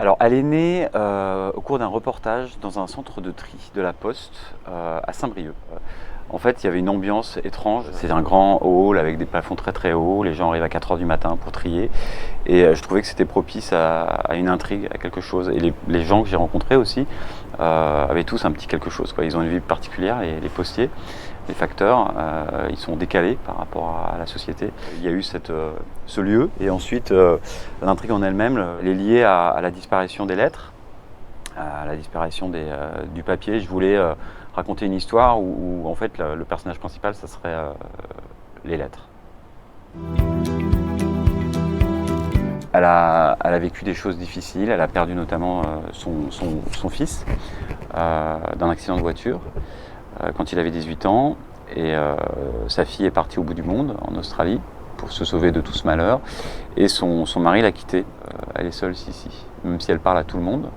Alors, elle est née au cours d'un reportage dans un centre de tri de la Poste à Saint-Brieuc. En fait, il y avait une ambiance étrange. C'est un grand hall avec des plafonds très très hauts. Les gens arrivent à 4 h du matin pour trier. Et je trouvais que c'était propice à une intrigue, à quelque chose. Et les gens que j'ai rencontrés aussi avaient tous un petit quelque chose, quoi. Ils ont une vie particulière, les postiers. Les facteurs, ils sont décalés par rapport à la société. Il y a eu ce lieu, et ensuite l'intrigue en elle-même, elle est liée à la disparition des lettres, à la disparition du papier. Je voulais raconter une histoire où en fait le personnage principal, ça serait les lettres. Elle a vécu des choses difficiles, elle a perdu notamment son fils d'un accident de voiture quand il avait 18 ans, et sa fille est partie au bout du monde, en Australie, pour se sauver de tout ce malheur, et son mari l'a quittée. Elle est seule ici, même si elle parle à tout le monde,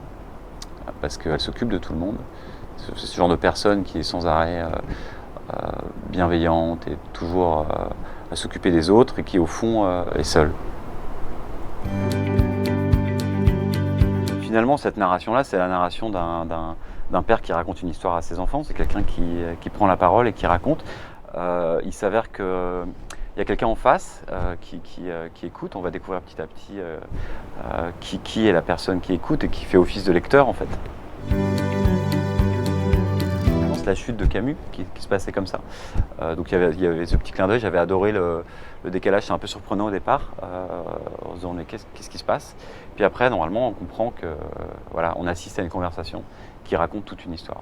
parce qu'elle s'occupe de tout le monde. C'est ce genre de personne qui est sans arrêt bienveillante et toujours à s'occuper des autres, et qui au fond est seule. Finalement, cette narration-là, c'est la narration d'un père qui raconte une histoire à ses enfants. C'est quelqu'un qui prend la parole et qui raconte. Il s'avère qu'il y a quelqu'un en face qui écoute. On va découvrir petit à petit qui est la personne qui écoute et qui fait office de lecteur, en fait. C'est la chute de Camus qui se passait comme ça. Donc il y avait ce petit clin d'œil. J'avais adoré le décalage. C'est un peu surprenant au départ, en se disant mais qu'est-ce qui se passe. Puis après, normalement, on comprend que voilà, on assiste à une conversation qui raconte toute une histoire.